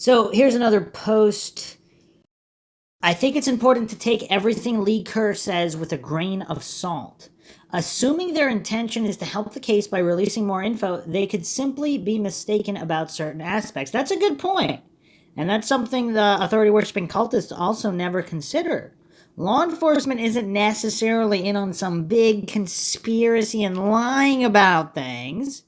So here's another post. I think it's important to take everything Lee Kerr says with a grain of salt. Assuming their intention is to help the case by releasing more info, they could simply be mistaken about certain aspects. That's a good point. And that's something the authority-worshipping cultists also never consider. Law enforcement isn't necessarily in on some big conspiracy and lying about things.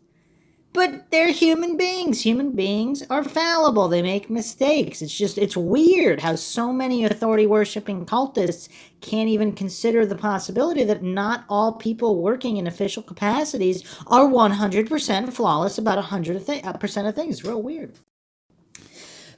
But they're human beings. Human beings are fallible. They make mistakes. It's weird how so many authority-worshipping cultists can't even consider the possibility that not all people working in official capacities are 100% flawless about 100% of things. It's real weird.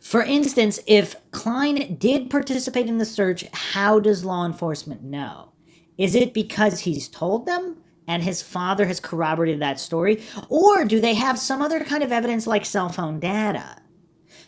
For instance, if KLINE did participate in the search, how does law enforcement know? Is it because he's told them? And his father has corroborated that story? Or do they have some other kind of evidence like cell phone data?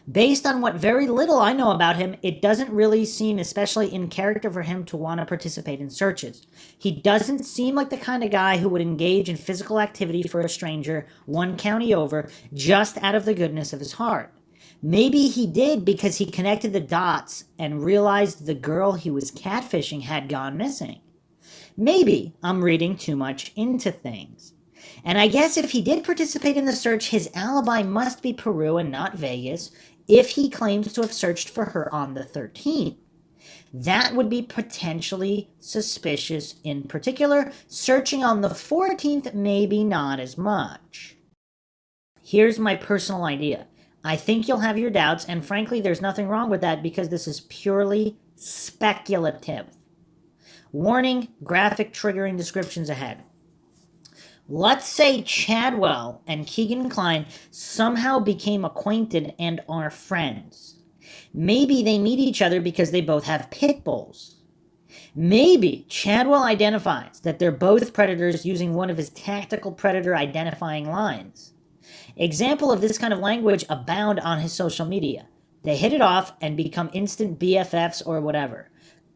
Based on what very little I know about him, it doesn't really seem especially in character for him to want to participate in searches. He doesn't seem like the kind of guy who would engage in physical activity for a stranger one county over just out of the goodness of his heart. Maybe he did because he connected the dots and realized the girl he was catfishing had gone missing. Maybe I'm reading too much into things. And I guess if he did participate in the search, his alibi must be Peru and not Vegas if he claims to have searched for her on the 13th. That would be potentially suspicious in particular. Searching on the 14th, maybe not as much. Here's my personal idea. I think you'll have your doubts, and frankly, there's nothing wrong with that because this is purely speculative. Warning, graphic triggering descriptions ahead. Let's say Chadwell and Keegan Kline somehow became acquainted and are friends. Maybe they meet each other because they both have pit bulls. Maybe Chadwell identifies that they're both predators using one of his tactical predator identifying lines. Example of this kind of language abound on his social media. They hit it off and become instant BFFs or whatever.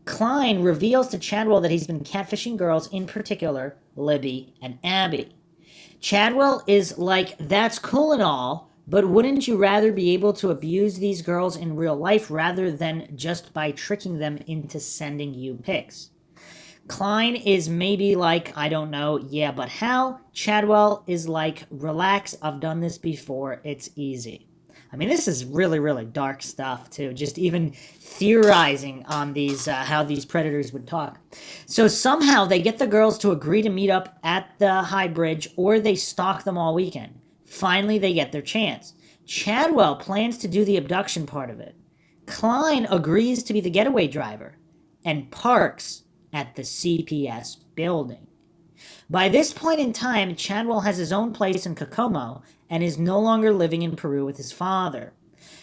Kline reveals to Chadwell that he's been catfishing girls, in particular, Libby and Abby. Chadwell is like, that's cool and all, but wouldn't you rather be able to abuse these girls in real life rather than just by tricking them into sending you pics? Kline is maybe like, I don't know, yeah, but how? Chadwell is like, relax, I've done this before, it's easy. I mean, this is really, really dark stuff, too. Just even theorizing on these, how these predators would talk. So somehow they get the girls to agree to meet up at the High Bridge, or they stalk them all weekend. Finally, they get their chance. Chadwell plans to do the abduction part of it. Kline agrees to be the getaway driver and parks at the CPS building. By this point in time, Chadwell has his own place in Kokomo and is no longer living in Peru with his father.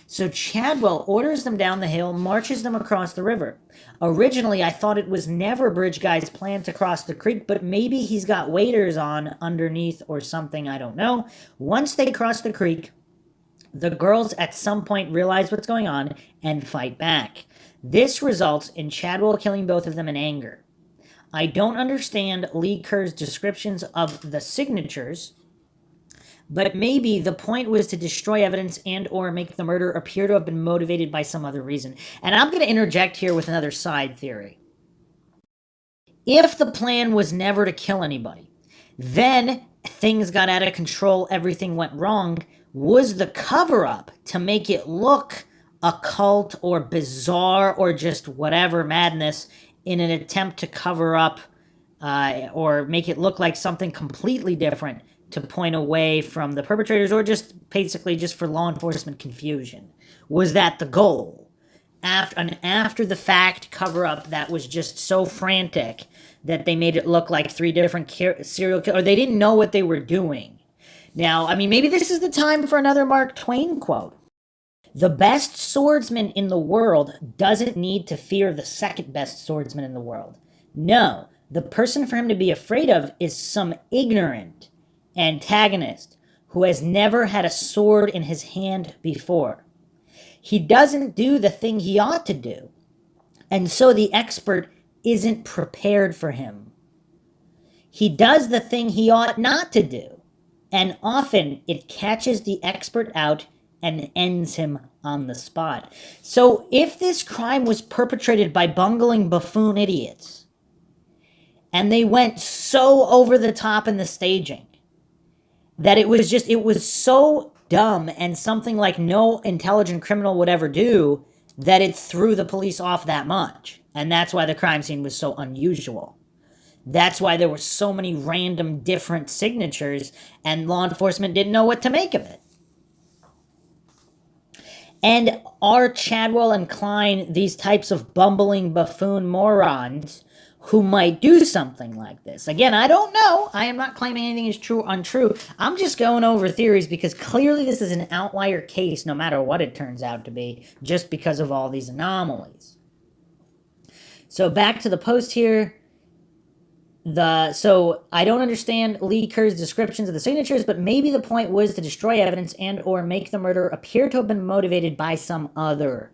So Chadwell orders them down the hill, marches them across the river. Originally, I thought it was never Bridge Guy's plan to cross the creek, but maybe he's got waders on underneath or something, I don't know. Once they cross the creek, the girls at some point realize what's going on and fight back. This results in Chadwell killing both of them in anger. I don't understand Lee Kerr's descriptions of the signatures, but maybe the point was to destroy evidence and or make the murder appear to have been motivated by some other reason. And I'm going to interject here with another side theory. If the plan was never to kill anybody, then things got out of control, everything went wrong, was the cover-up to make it look occult or bizarre or just whatever madness in an attempt to cover up or make it look like something completely different to point away from the perpetrators, or just basically just for law enforcement confusion? Was that the goal? After the fact cover-up that was just so frantic that they made it look like three different serial killers, or they didn't know what they were doing. Now, I mean, maybe this is the time for another Mark Twain quote. The best swordsman in the world doesn't need to fear the second best swordsman in the world. No, the person for him to be afraid of is some ignorant antagonist who has never had a sword in his hand before. He doesn't do the thing he ought to do, and so the expert isn't prepared for him. He does the thing he ought not to do, and often it catches the expert out and ends him on the spot. So if this crime was perpetrated by bungling buffoon idiots, and they went so over the top in the staging, that it was so dumb and something like no intelligent criminal would ever do, that it threw the police off that much. And that's why the crime scene was so unusual. That's why there were so many random different signatures, and law enforcement didn't know what to make of it. And are Chadwell and Kline these types of bumbling buffoon morons who might do something like this? Again, I don't know. I am not claiming anything is true or untrue. I'm just going over theories because clearly this is an outlier case no matter what it turns out to be, just because of all these anomalies. So back to the post here. So I don't understand Lee Kerr's descriptions of the signatures, but maybe the point was to destroy evidence and or make the murder appear to have been motivated by some other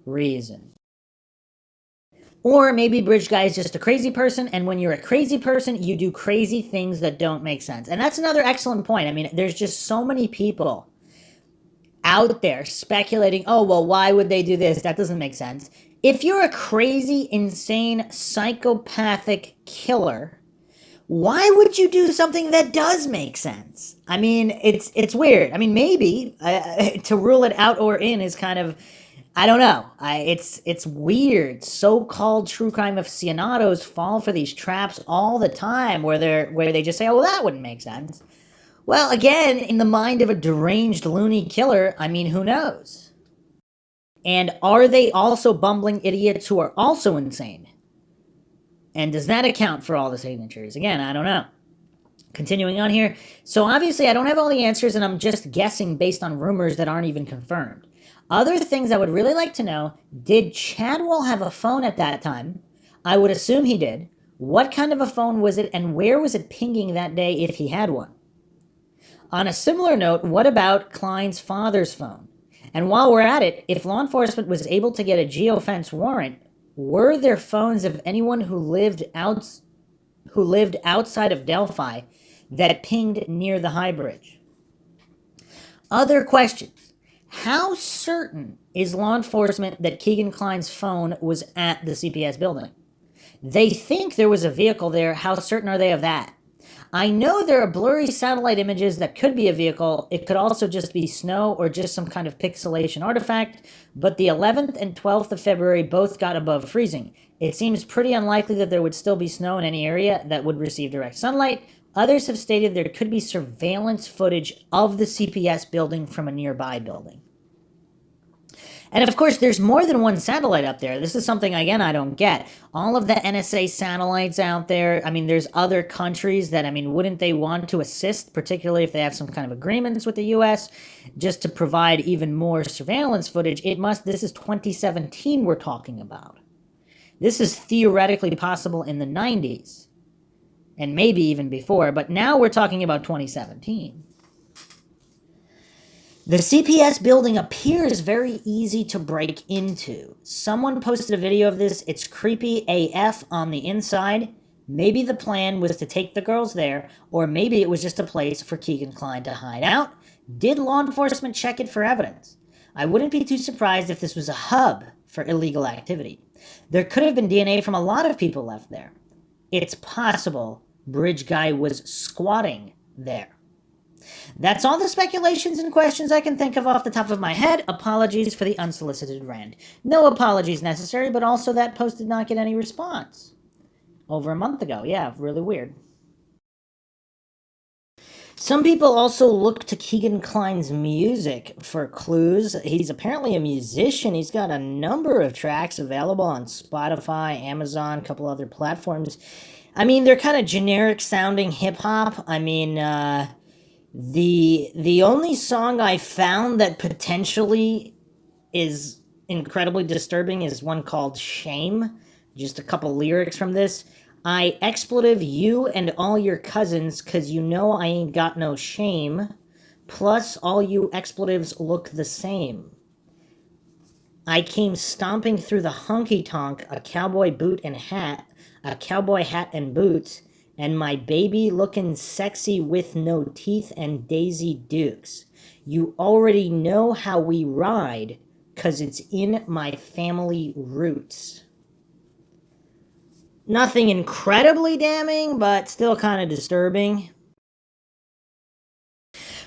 reason. Or maybe Bridge Guy is just a crazy person, and when you're a crazy person, you do crazy things that don't make sense. And that's another excellent point. I mean, there's just so many people out there speculating, oh, well, why would they do this? That doesn't make sense. If you're a crazy, insane, psychopathic killer, why would you do something that does make sense? I mean, it's weird. I mean, maybe to rule it out or in is kind of, I don't know. It's weird. So-called true crime aficionados fall for these traps all the time, where they just say, oh, well, that wouldn't make sense. Well, again, in the mind of a deranged loony killer, I mean, who knows? And are they also bumbling idiots who are also insane? And does that account for all the signatures? Again, I don't know. Continuing on here. So obviously I don't have all the answers, and I'm just guessing based on rumors that aren't even confirmed. Other things I would really like to know: did Chadwell have a phone at that time? I would assume he did. What kind of a phone was it, and where was it pinging that day if he had one? On a similar note, what about Kline's father's phone? And while we're at it, if law enforcement was able to get a geofence warrant, were there phones of anyone who lived outside of Delphi that pinged near the High Bridge? Other questions. How certain is law enforcement that Keegan Kline's phone was at the CPS building? They think there was a vehicle there. How certain are they of that? I know there are blurry satellite images that could be a vehicle. It could also just be snow or just some kind of pixelation artifact, but the 11th and 12th of February both got above freezing. It seems pretty unlikely that there would still be snow in any area that would receive direct sunlight. Others have stated there could be surveillance footage of the CPS building from a nearby building. And of course, there's more than one satellite up there. This is something, again, I don't get. All of the NSA satellites out there, I mean, there's other countries that, I mean, wouldn't they want to assist, particularly if they have some kind of agreements with the U.S., just to provide even more surveillance footage? This is 2017 we're talking about. This is theoretically possible in the 90s, and maybe even before, but now we're talking about 2017. The CPS building appears very easy to break into. Someone posted a video of this. It's creepy AF on the inside. Maybe the plan was to take the girls there, or maybe it was just a place for Keegan Kline to hide out. Did law enforcement check it for evidence? I wouldn't be too surprised if this was a hub for illegal activity. There could have been DNA from a lot of people left there. It's possible Bridge Guy was squatting there. That's all the speculations and questions I can think of off the top of my head. Apologies for the unsolicited rant. No apologies necessary, but also that post did not get any response. Over a month ago. Yeah, really weird. Some people also look to Keegan Kline's music for clues. He's apparently a musician. He's got a number of tracks available on Spotify, Amazon, a couple other platforms. I mean, they're kind of generic sounding hip-hop. I mean, the only song I found that potentially is incredibly disturbing is one called Shame. Just a couple lyrics from this. I expletive you and all your cousins, 'cause you know I ain't got no shame. Plus, all you expletives look the same. I came stomping through the honky-tonk, a cowboy hat and boots, and my baby looking sexy with no teeth and Daisy Dukes. You already know how we ride, 'cause it's in my family roots. Nothing incredibly damning, but still kind of disturbing.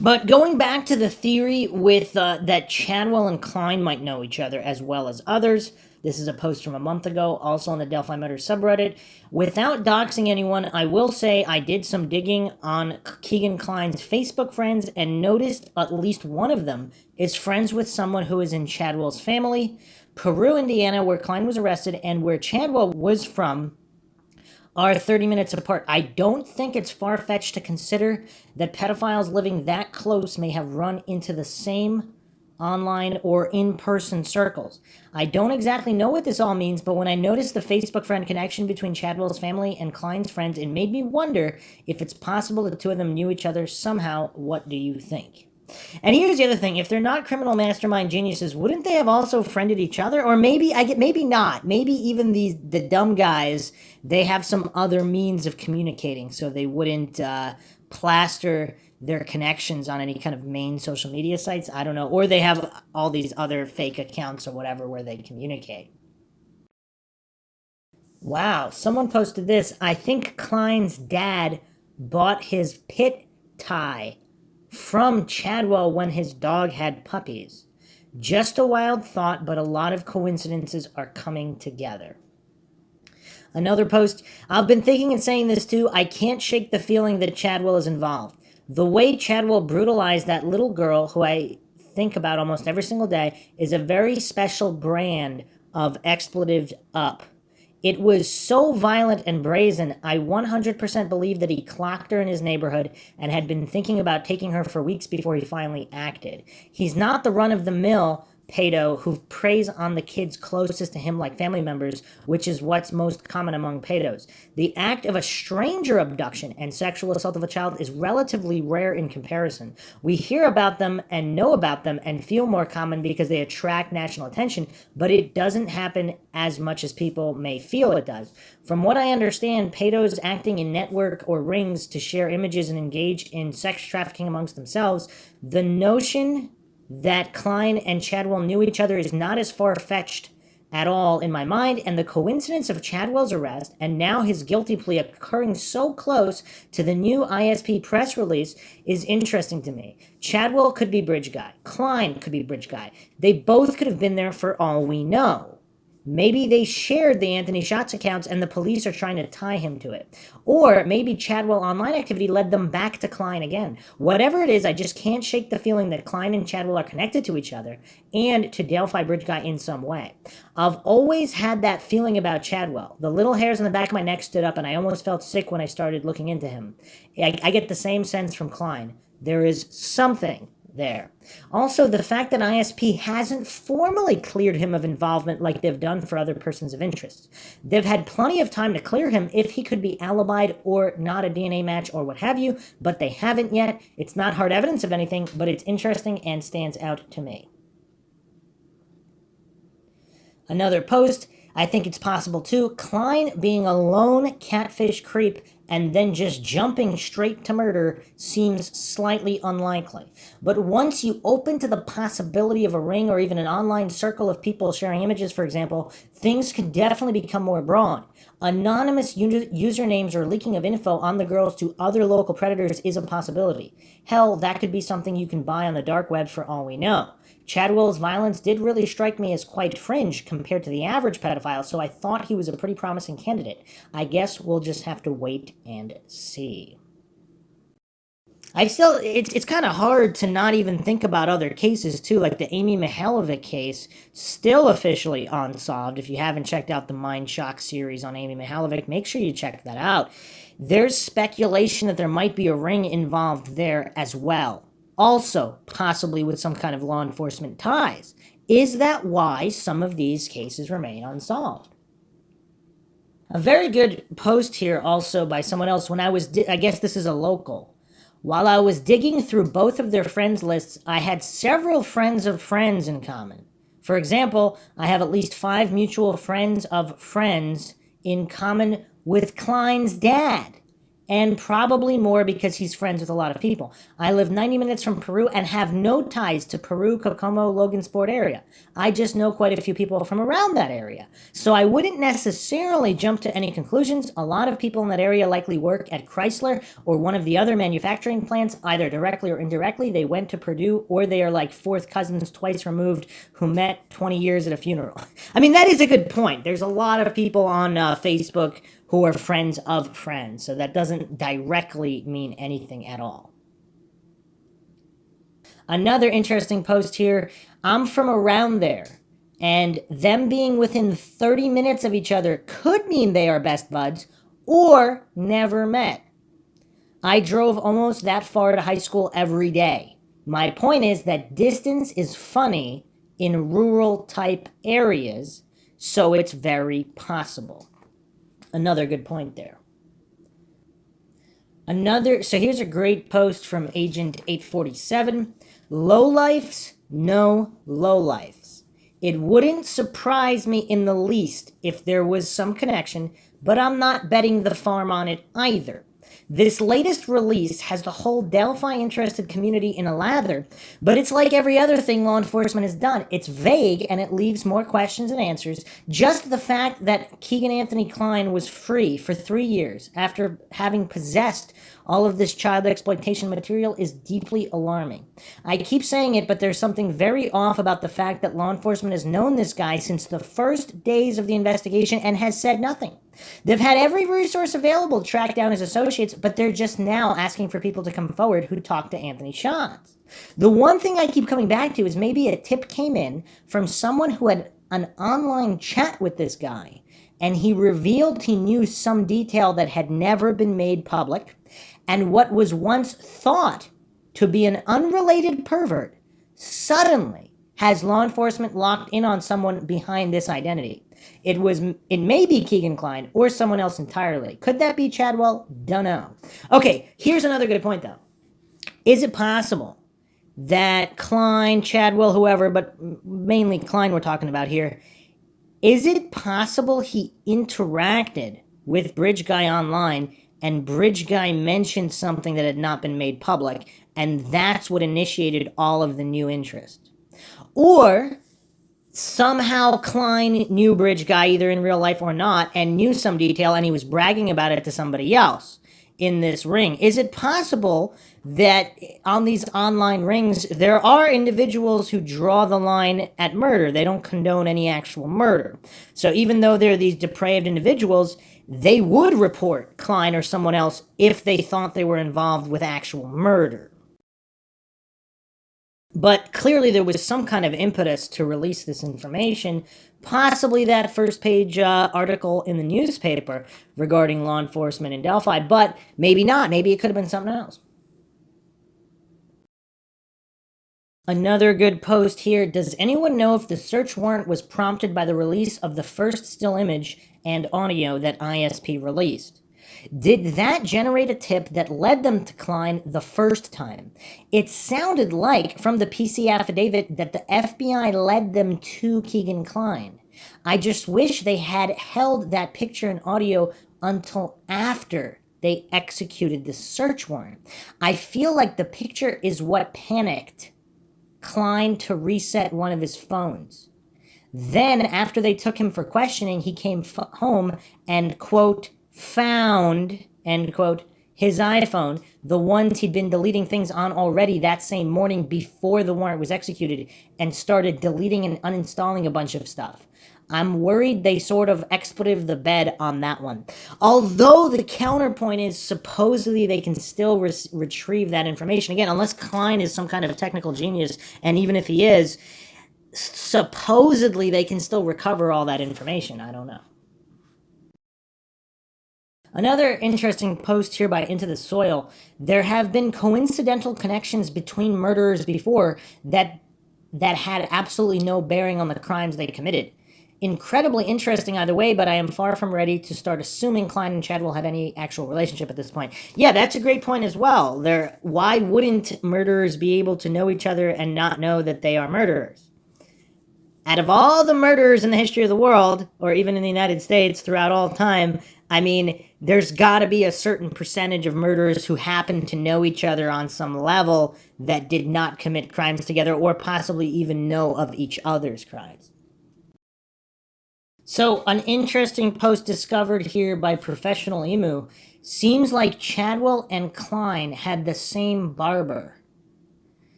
But going back to the theory with that Chadwell and Kline might know each other as well as others, this is a post from a month ago, also on the Delphi Murders subreddit. Without doxing anyone, I will say I did some digging on Keegan Kline's Facebook friends and noticed at least one of them is friends with someone who is in Chadwell's family. Peru, Indiana, where Kline was arrested, and where Chadwell was from, are 30 minutes apart. I don't think it's far-fetched to consider that pedophiles living that close may have run into the same online or in-person circles. I don't exactly know what this all means, but when I noticed the Facebook friend connection between Chadwell's family and Kline's friends, it made me wonder if it's possible the two of them knew each other somehow. What do you think? And here's the other thing: if they're not criminal mastermind geniuses, wouldn't they have also friended each other? Or maybe maybe not. Maybe even the dumb guys, they have some other means of communicating, so they wouldn't plaster their connections on any kind of main social media sites. I don't know. Or they have all these other fake accounts or whatever where they communicate. Wow, someone posted this. I think Kline's dad bought his pit tie from Chadwell when his dog had puppies. Just a wild thought, but a lot of coincidences are coming together. Another post, I've been thinking and saying this too, I can't shake the feeling that Chadwell is involved. The way Chadwell brutalized that little girl, who I think about almost every single day, is a very special brand of expletive up. It was so violent and brazen, I 100% believe that he clocked her in his neighborhood and had been thinking about taking her for weeks before he finally acted. He's not the run-of-the-mill pedo who preys on the kids closest to him like family members, which is what's most common among pedos. The act of a stranger abduction and sexual assault of a child is relatively rare in comparison. We hear about them and know about them and feel more common because they attract national attention, but it doesn't happen as much as people may feel it does. From what I understand, pedos acting in network or rings to share images and engage in sex trafficking amongst themselves, the notion that Kline and Chadwell knew each other is not as far-fetched at all in my mind, and the coincidence of Chadwell's arrest and now his guilty plea occurring so close to the new ISP press release is interesting to me. Chadwell could be bridge guy. Kline could be bridge guy. They both could have been there for all we know. Maybe they shared the Anthony Shots accounts and the police are trying to tie him to it. Or maybe Chadwell online activity led them back to Kline again. Whatever it is, I just can't shake the feeling that Kline and Chadwell are connected to each other and to Delphi Bridge Guy in some way. I've always had that feeling about Chadwell. The little hairs on the back of my neck stood up and I almost felt sick when I started looking into him. I get the same sense from Kline. There is something there. Also, the fact that ISP hasn't formally cleared him of involvement like they've done for other persons of interest. They've had plenty of time to clear him if he could be alibied or not a DNA match or what have you, but they haven't yet. It's not hard evidence of anything, but it's interesting and stands out to me. Another post, I think it's possible too, Kline being a lone catfish creep and then just jumping straight to murder seems slightly unlikely. But once you open to the possibility of a ring or even an online circle of people sharing images, for example, things could definitely become more broad. Anonymous usernames or leaking of info on the girls to other local predators is a possibility. Hell, that could be something you can buy on the dark web for all we know. Chadwell's violence did really strike me as quite fringe compared to the average pedophile, so I thought he was a pretty promising candidate. I guess we'll just have to wait and see. It's kind of hard to not even think about other cases too, like the Amy Mihalovic case, still officially unsolved. If you haven't checked out the MINDSHOCK series on Amy Mihalovic, make sure you check that out. There's speculation that there might be a ring involved there as well. Also, possibly with some kind of law enforcement ties. Is that why some of these cases remain unsolved? A very good post here also by someone else when I guess this is a local. While I was digging through both of their friends lists, I had several friends of friends in common. For example, I have at least 5 mutual friends of friends in common with Kline's dad. and probably more because he's friends with a lot of people. I live 90 minutes from Peru and have no ties to Peru, Kokomo, Logansport area. I just know quite a few people from around that area. So I wouldn't necessarily jump to any conclusions. A lot of people in that area likely work at Chrysler or one of the other manufacturing plants, either directly or indirectly. They went to Purdue, or they are like fourth cousins twice removed who met 20 years at a funeral. I mean, that is a good point. There's a lot of people on Facebook who are friends of friends, so that doesn't directly mean anything at all. Another interesting post here, I'm from around there, and them being within 30 minutes of each other could mean they are best buds or never met. I drove almost that far to high school every day. My point is that distance is funny in rural type areas, so it's very possible. Another good point there. So here's a great post from Agent 847. Lowlifes, no lowlifes. It wouldn't surprise me in the least if there was some connection, but I'm not betting the farm on it either. This latest release has the whole Delphi interested community in a lather, but it's like every other thing law enforcement has done. It's vague and it leaves more questions than answers. Just the fact that Keegan Anthony Kline was free for 3 years after having possessed all of this child exploitation material is deeply alarming. I keep saying it, but there's something very off about the fact that law enforcement has known this guy since the first days of the investigation and has said nothing. They've had every resource available to track down his associates, but they're just now asking for people to come forward who talked to Anthony Schatz. The one thing I keep coming back to is maybe a tip came in from someone who had an online chat with this guy, and he revealed he knew some detail that had never been made public, and what was once thought to be an unrelated pervert suddenly has law enforcement locked in on someone behind this identity. It may be Keegan Kline or someone else entirely. Could that be Chadwell? Dunno. Okay, here's another good point though. Is it possible that Kline, Chadwell, whoever, but mainly Kline we're talking about here, is it possible he interacted with Bridge Guy online and Bridge Guy mentioned something that had not been made public, and that's what initiated all of the new interest? Or somehow Kline knew Bridge Guy either in real life or not and knew some detail and he was bragging about it to somebody else in this ring. Is it possible that on these online rings there are individuals who draw the line at murder? They don't condone any actual murder. So even though they're these depraved individuals, they would report Kline or someone else if they thought they were involved with actual murder. But clearly there was some kind of impetus to release this information, possibly that first page article in the newspaper regarding law enforcement in Delphi, but maybe not. Maybe it could have been something else. Another good post here. Does anyone know if the search warrant was prompted by the release of the first still image and audio that ISP released? Did that generate a tip that led them to Kline the first time? It sounded like, from the PC affidavit, that the FBI led them to Keegan Kline. I just wish they had held that picture and audio until after they executed the search warrant. I feel like the picture is what panicked Kline to reset one of his phones. Then, after they took him for questioning, he came home and, quote, found, end quote, his iPhone, the ones he'd been deleting things on already that same morning before the warrant was executed, and started deleting and uninstalling a bunch of stuff. I'm worried they sort of expletive the bed on that one. Although the counterpoint is supposedly they can still retrieve that information. Again, unless Kline is some kind of technical genius, and even if he is, supposedly they can still recover all that information. I don't know. Another interesting post here by Into the Soil. There have been coincidental connections between murderers before that had absolutely no bearing on the crimes they committed. Incredibly interesting either way, but I am far from ready to start assuming Kline and Chadwell had any actual relationship at this point. Yeah, that's a great point as well. Why wouldn't murderers be able to know each other and not know that they are murderers? out of all the murders in the history of the world, or even in the United States throughout all time, I mean, there's got to be a certain percentage of murderers who happen to know each other on some level that did not commit crimes together or possibly even know of each other's crimes. So, an interesting post discovered here by Professional Emu seems like Chadwell and KLINE had the same barber.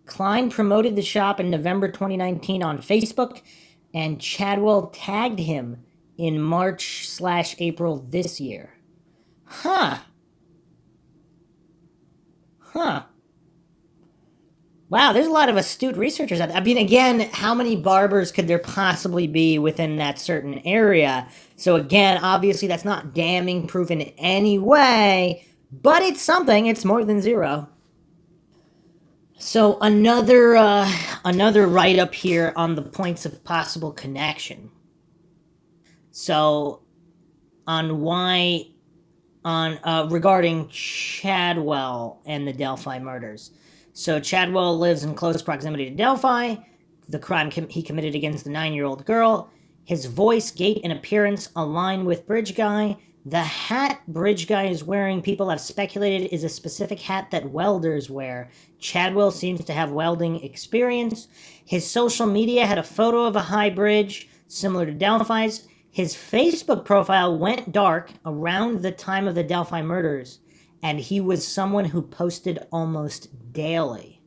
KLINE promoted the shop in November 2019 on Facebook, and Chadwell tagged him in March/April this year. Huh. Wow, there's a lot of astute researchers out there. I mean, again, how many barbers could there possibly be within that certain area? So again, obviously that's not damning proof in any way, but it's something. It's more than zero. So another write-up here on the points of possible connection. So regarding Chadwell and the Delphi murders. So Chadwell lives in close proximity to Delphi. The crime he committed against the 9-year-old girl. His voice, gait, and appearance align with Bridge Guy. The hat Bridge Guy is wearing, people have speculated, is a specific hat that welders wear. Chadwell seems to have welding experience. His social media had a photo of a high bridge, similar to Delphi's. His Facebook profile went dark around the time of the Delphi murders, and he was someone who posted almost daily.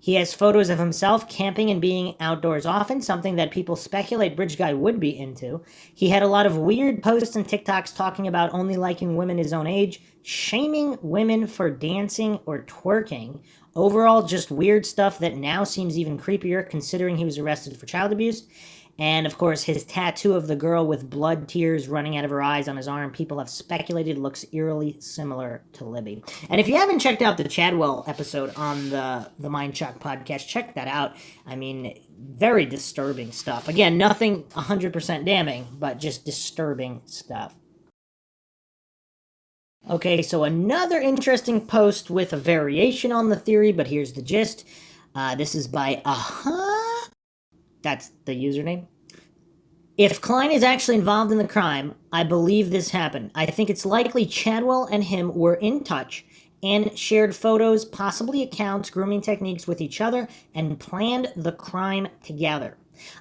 He has photos of himself camping and being outdoors often, something that people speculate Bridge Guy would be into. He had a lot of weird posts and TikToks talking about only liking women his own age, shaming women for dancing or twerking. Overall, just weird stuff that now seems even creepier considering he was arrested for child abuse. And, of course, his tattoo of the girl with blood tears running out of her eyes on his arm, people have speculated looks eerily similar to Libby. And if you haven't checked out the Chadwell episode on the MindShock podcast, check that out. I mean, very disturbing stuff. Again, nothing 100% damning, but just disturbing stuff. Okay, so another interesting post with a variation on the theory, but here's the gist. This is by That's the username. If KLINE is actually involved in the crime, I believe this happened. I think it's likely Chadwell and him were in touch and shared photos, possibly accounts, grooming techniques with each other, and planned the crime together.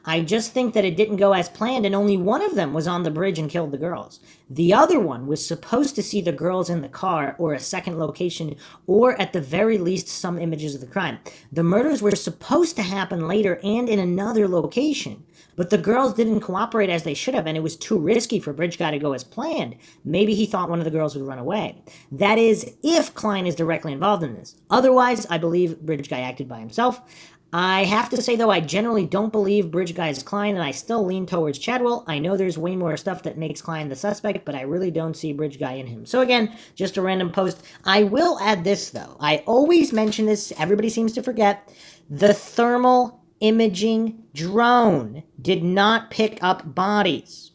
I just think that it didn't go as planned, and only one of them was on the bridge and killed the girls. The other one was supposed to see the girls in the car or a second location, or at the very least some images of the crime. The murders were supposed to happen later and in another location, but the girls didn't cooperate as they should have, and it was too risky for Bridge Guy to go as planned. Maybe he thought one of the girls would run away. That is, if KLINE is directly involved in this. Otherwise, I believe Bridge Guy acted by himself. I have to say, though, I generally don't believe Bridge Guy is KLINE, and I still lean towards Chadwell. I know there's way more stuff that makes KLINE the suspect, but I really don't see Bridge Guy in him. So again, just a random post. I will add this, though. I always mention this. Everybody seems to forget. The thermal imaging drone did not pick up bodies.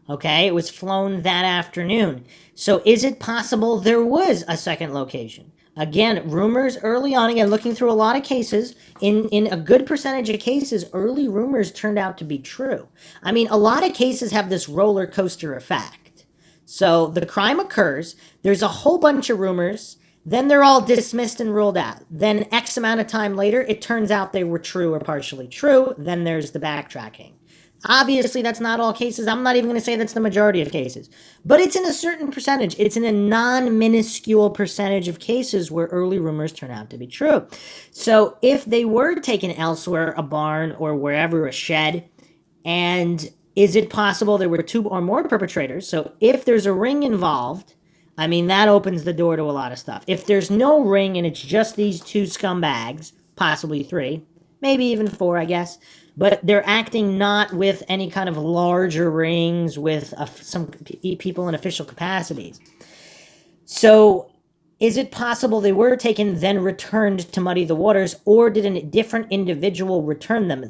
Okay, it was flown that afternoon. So is it possible there was a second location? Again, rumors early on, again, looking through a lot of cases, in a good percentage of cases, early rumors turned out to be true. I mean, a lot of cases have this roller coaster effect. So the crime occurs, there's a whole bunch of rumors, then they're all dismissed and ruled out. Then X amount of time later, it turns out they were true or partially true, then there's the backtracking. Obviously, that's not all cases. I'm not even going to say that's the majority of cases. But it's in a certain percentage. It's in a non-minuscule percentage of cases where early rumors turn out to be true. So if they were taken elsewhere, a barn or wherever, a shed, and is it possible there were 2 or more perpetrators? So if there's a ring involved, I mean, that opens the door to a lot of stuff. If there's no ring and it's just these 2 scumbags, possibly 3, maybe even 4, I guess, but they're acting not with any kind of larger rings with some people in official capacities. So is it possible they were taken, then returned to muddy the waters, or did a different individual return them?